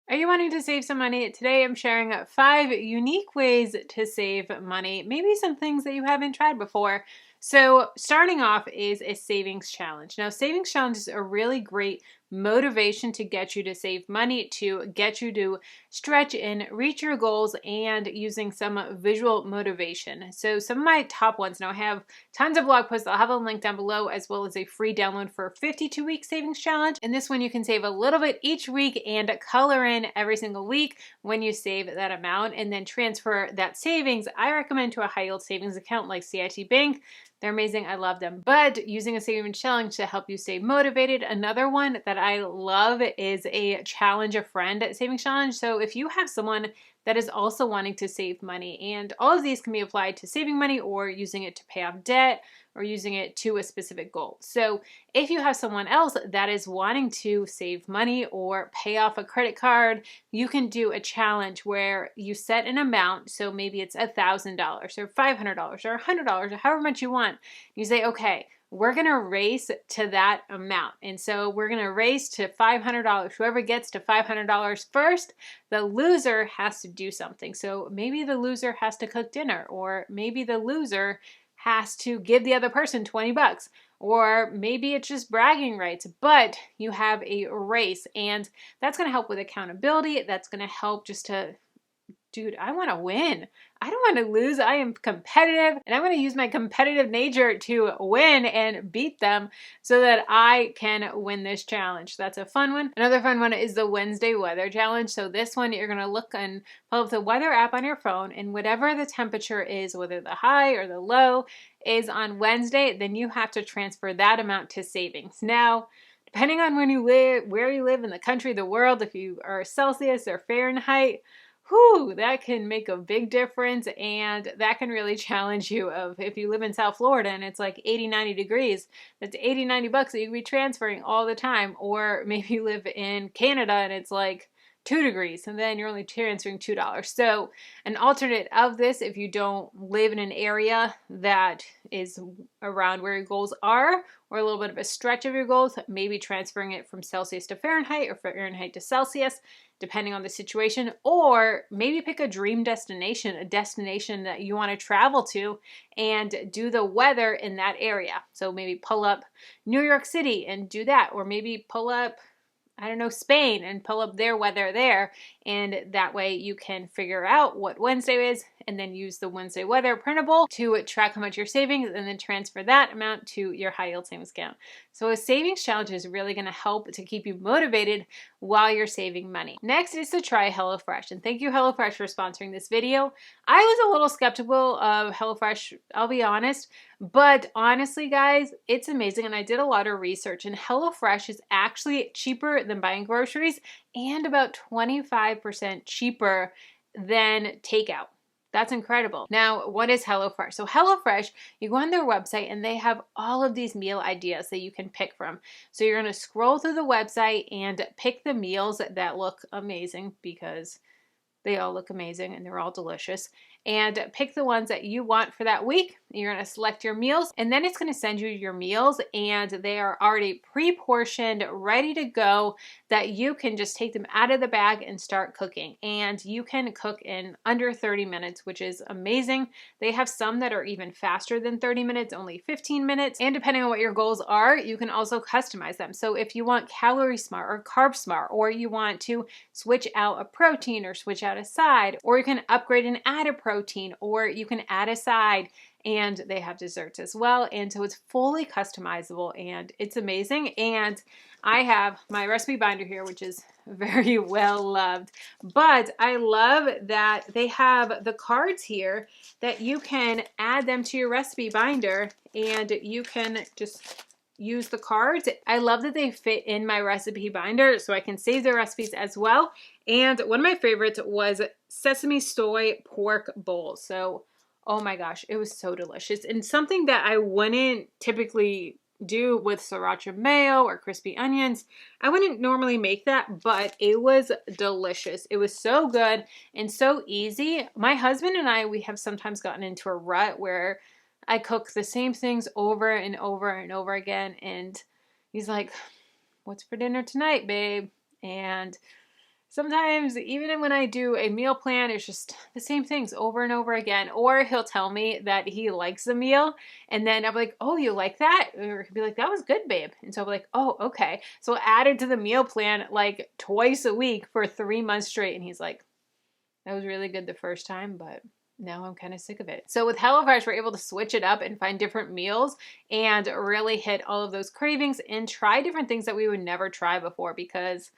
Are you wanting to save some money? Today I'm sharing 5 unique ways to save money, maybe some things that you haven't tried before. So starting off is a savings challenge. Now savings challenges are really great motivation to get you to save money, to get you to stretch and reach your goals, and using some visual motivation. So some of my top ones, now I have tons of blog posts. I'll have a link down below, as well as a free download for a 52-week savings challenge. And this one you can save a little bit each week and color in every single week when you save that amount and then transfer that savings. I recommend to a high yield savings account like CIT Bank. They're amazing. I love them. But using a savings challenge to help you stay motivated. Another one that I love is a challenge a friend savings challenge. So if you have someone that is also wanting to save money, and all of these can be applied to saving money or using it to pay off debt or using it to a specific goal. So if you have someone else that is wanting to save money or pay off a credit card, you can do a challenge where you set an amount. So maybe it's $1,000 or $500 or $100 or however much you want. You say, okay, we're going to race to that amount. And so we're going to race to $500. Whoever gets to $500 first, the loser has to do something. So maybe the loser has to cook dinner, or maybe the loser has to give the other person 20 bucks, or maybe it's just bragging rights, but you have a race, and that's going to help with accountability. That's going to help just to, dude, I want to win. I don't want to lose. I am competitive, and I'm going to use my competitive nature to win and beat them so that I can win this challenge. That's a fun one. Another fun one is the Wednesday weather challenge. So this one, you're going to look and pull up the weather app on your phone, and whatever the temperature is, whether the high or the low is on Wednesday, then you have to transfer that amount to savings. Now, depending on when you live, where you live in the country, the world, if you are Celsius or Fahrenheit, whew, that can make a big difference, and that can really challenge you. Of if you live in South Florida and it's like 80, 90 degrees, that's 80, 90 bucks that you could be transferring all the time. Or maybe you live in Canada and it's like 2 degrees, and then you're only transferring $2. So an alternate of this, if you don't live in an area that is around where your goals are, or a little bit of a stretch of your goals, maybe transferring it from Celsius to Fahrenheit or Fahrenheit to Celsius, depending on the situation. Or maybe pick a dream destination, a destination that you want to travel to, and do the weather in that area. So maybe pull up New York City and do that, or maybe pull up, I don't know, Spain and pull up their weather there. And that way you can figure out what Wednesday is and then use the Wednesday weather printable to track how much you're saving and then transfer that amount to your high yield savings account. So a savings challenge is really going to help to keep you motivated while you're saving money. Next is to try HelloFresh. And thank you, HelloFresh, for sponsoring this video. I was a little skeptical of HelloFresh, I'll be honest. But honestly, guys, it's amazing. And I did a lot of research, and HelloFresh is actually cheaper than buying groceries and about 25% cheaper than takeout. That's incredible. Now, what is HelloFresh? So HelloFresh, you go on their website and they have all of these meal ideas that you can pick from. So you're going to scroll through the website and pick the meals that look amazing, because they all look amazing and they're all delicious. And pick the ones that you want for that week. You're going to select your meals, and then it's going to send you your meals, and they are already pre-portioned, ready to go, that you can just take them out of the bag and start cooking. And you can cook in under 30 minutes, which is amazing. They have some that are even faster than 30 minutes, only 15 minutes. And depending on what your goals are, you can also customize them. So if you want calorie smart or carb smart, or you want to switch out a protein or switch out a side, or you can upgrade and add a protein, or you can add a side, and they have desserts as well. And so it's fully customizable and it's amazing. And I have my recipe binder here, which is very well loved, but I love that they have the cards here that you can add them to your recipe binder, and you can just use the cards. I love that they fit in my recipe binder so I can save the recipes as well. And one of my favorites was sesame soy pork bowl. So, oh my gosh, it was so delicious, and something that I wouldn't typically do with sriracha mayo or crispy onions. I wouldn't normally make that, but it was delicious. It was so good and so easy. My husband and I, we have sometimes gotten into a rut where I cook the same things over and over and over again, and he's like, "What's for dinner tonight, babe?" And Sometimes, even when I do a meal plan, it's just the same things over and over again. Or he'll tell me that he likes the meal, and then I'll be like, oh, you like that? Or he'll be like, that was good, babe. And so I'll be like, oh, okay. So I'll add it to the meal plan like twice a week for 3 months straight. And he's like, that was really good the first time, but now I'm kind of sick of it. So with HelloFresh, we're able to switch it up and find different meals and really hit all of those cravings and try different things that we would never try before, because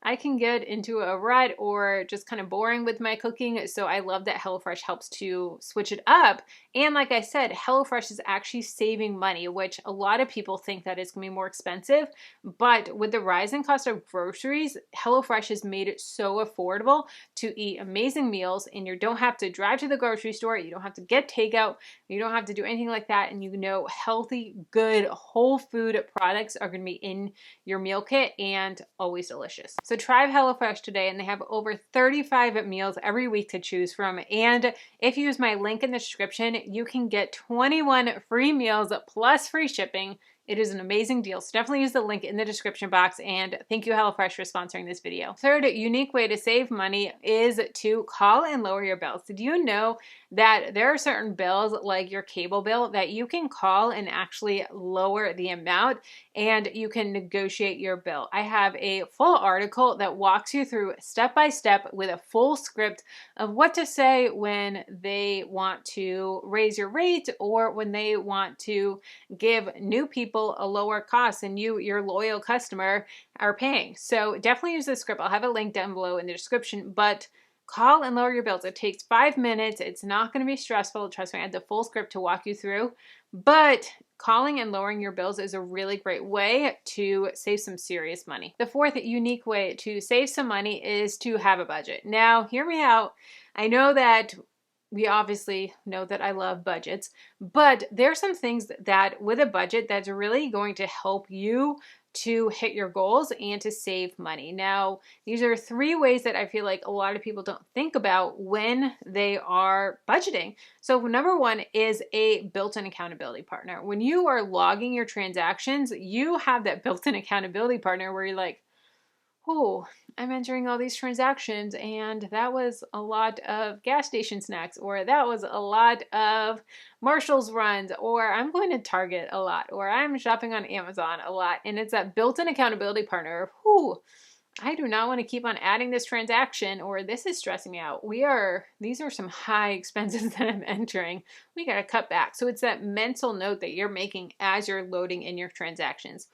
I can get into a rut or just kind of boring with my cooking. So I love that HelloFresh helps to switch it up. And like I said, HelloFresh is actually saving money, which a lot of people think that it's going to be more expensive. But with the rising cost of groceries, HelloFresh has made it so affordable to eat amazing meals. And you don't have to drive to the grocery store. You don't have to get takeout. You don't have to do anything like that. And you know, healthy, good, whole food products are going to be in your meal kit and always delicious. So try HelloFresh today, and they have over 35 meals every week to choose from. And if you use my link in the description, you can get 21 free meals plus free shipping. It is an amazing deal. So definitely use the link in the description box. And thank you, HelloFresh, for sponsoring this video. Third unique way to save money is to call and lower your bills. Did you know that there are certain bills, like your cable bill, that you can call and actually lower the amount, and you can negotiate your bill? I have a full article that walks you through step by step with a full script of what to say when they want to raise your rate or when they want to give new people a lower cost and you, your loyal customer, are paying. So definitely use this script. I'll have a link down below in the description, but call and lower your bills. It takes 5 minutes. It's not going to be stressful. Trust me, I had the full script to walk you through, but calling and lowering your bills is a really great way to save some serious money. The fourth unique way to save some money is to have a budget. Now, hear me out. I know that we obviously know that I love budgets, but there are some things that with a budget that's really going to help you to hit your goals and to save money. Now, these are 3 ways that I feel like a lot of people don't think about when they are budgeting. So number 1 is a built-in accountability partner. When you are logging your transactions, you have that built-in accountability partner where you're like, oh, I'm entering all these transactions and that was a lot of gas station snacks, or that was a lot of Marshall's runs, or I'm going to Target a lot, or I'm shopping on Amazon a lot. And it's that built-in accountability partner of, whoo, I do not want to keep on adding this transaction, or this is stressing me out. These are some high expenses that I'm entering. We got to cut back. So it's that mental note that you're making as you're loading in your transactions.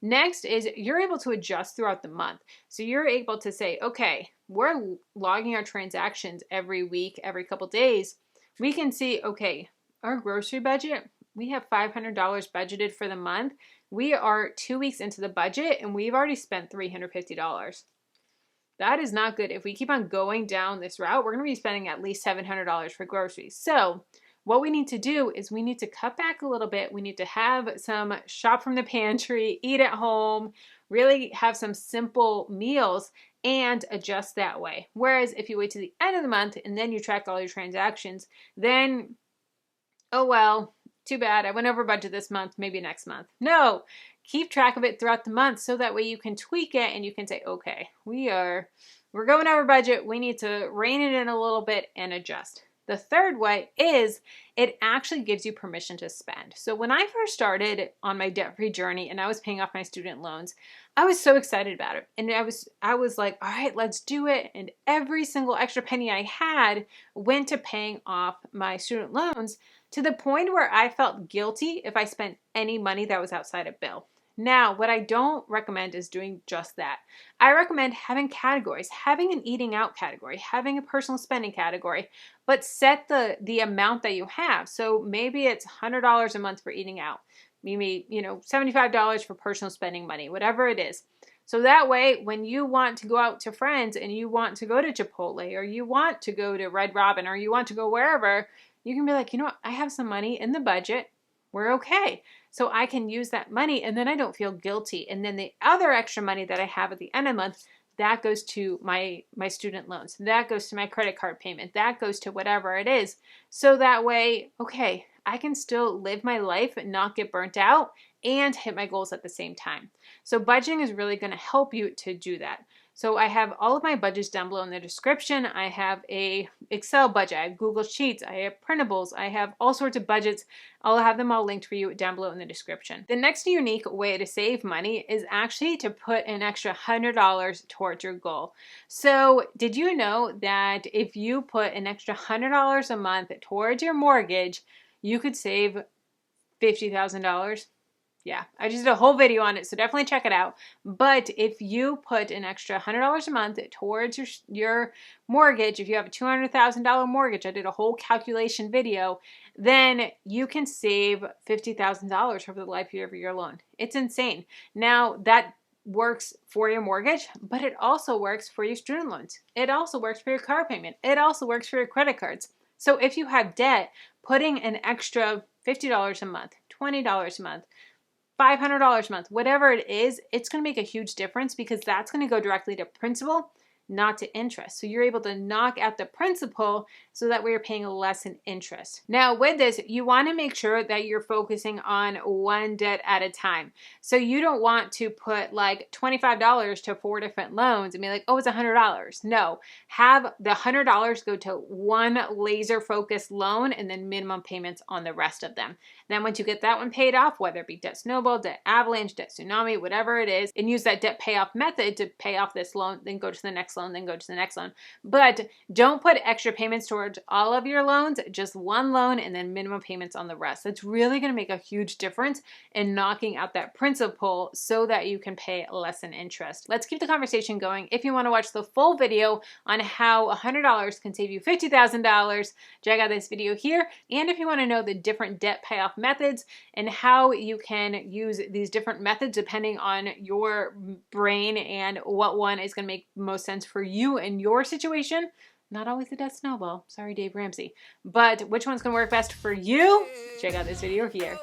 Next is you're able to adjust throughout the month. So you're able to say, okay, we're logging our transactions every week, every couple days. We can see, okay, our grocery budget, we have $500 budgeted for the month. We are 2 weeks into the budget and we've already spent $350. That is not good. If we keep on going down this route, we're going to be spending at least $700 for groceries. So what we need to do is we need to cut back a little bit. We need to have some shop from the pantry, eat at home, really have some simple meals and adjust that way. Whereas if you wait to the end of the month and then you track all your transactions, then, oh well, too bad. I went over budget this month, maybe next month. No, keep track of it throughout the month so that way you can tweak it and you can say, okay, we're going over budget. We need to rein it in a little bit and adjust. The third way is it actually gives you permission to spend. So when I first started on my debt-free journey and I was paying off my student loans, I was so excited about it. And I was like, all right, let's do it. And every single extra penny I had went to paying off my student loans, to the point where I felt guilty if I spent any money that was outside a bill. Now, what I don't recommend is doing just that. I recommend having categories, having an eating out category, having a personal spending category, but set the amount that you have. So maybe it's $100 a month for eating out, maybe, $75 for personal spending money, whatever it is. So that way, when you want to go out to friends and you want to go to Chipotle, or you want to go to Red Robin, or you want to go wherever, you can be like, I have some money in the budget. We're okay. So I can use that money and then I don't feel guilty. And then the other extra money that I have at the end of the month, that goes to my student loans. That goes to my credit card payment. That goes to whatever it is. So that way, okay, I can still live my life and not get burnt out and hit my goals at the same time. So budgeting is really going to help you to do that. So I have all of my budgets down below in the description. I have a Excel budget, I have Google Sheets, I have printables, I have all sorts of budgets. I'll have them all linked for you down below in the description. The next unique way to save money is actually to put an extra $100 towards your goal. So did you know that if you put an extra $100 a month towards your mortgage, you could save $50,000? Yeah, I just did a whole video on it, so definitely check it out. But if you put an extra $100 a month towards your mortgage, if you have a $200,000 mortgage, I did a whole calculation video, then you can save $50,000 over the life of your loan. It's insane. Now, that works for your mortgage, but it also works for your student loans. It also works for your car payment. It also works for your credit cards. So if you have debt, putting an extra $50 a month, $20 a month, $500 a month, whatever it is, it's going to make a huge difference because that's going to go directly to principal, not to interest. So you're able to knock out the principal so that way you're paying less in interest. Now with this, you want to make sure that you're focusing on one debt at a time. So you don't want to put like $25 to 4 different loans and be like, oh, it's $100. No, have the $100 go to one laser focused loan and then minimum payments on the rest of them. Then once you get that one paid off, whether it be debt snowball, debt avalanche, debt tsunami, whatever it is, and use that debt payoff method to pay off this loan, then go to the next loan, then go to the next loan. But don't put extra payments towards all of your loans, just one loan and then minimum payments on the rest. That's really going to make a huge difference in knocking out that principal so that you can pay less in interest. Let's keep the conversation going. If you want to watch the full video on how $100 can save you $50,000, check out this video here. And if you want to know the different debt payoff methods and how you can use these different methods depending on your brain and what one is going to make most sense for you and your situation. Not always the debt snowball. Sorry, Dave Ramsey. But which one's going to work best for you? Check out this video here.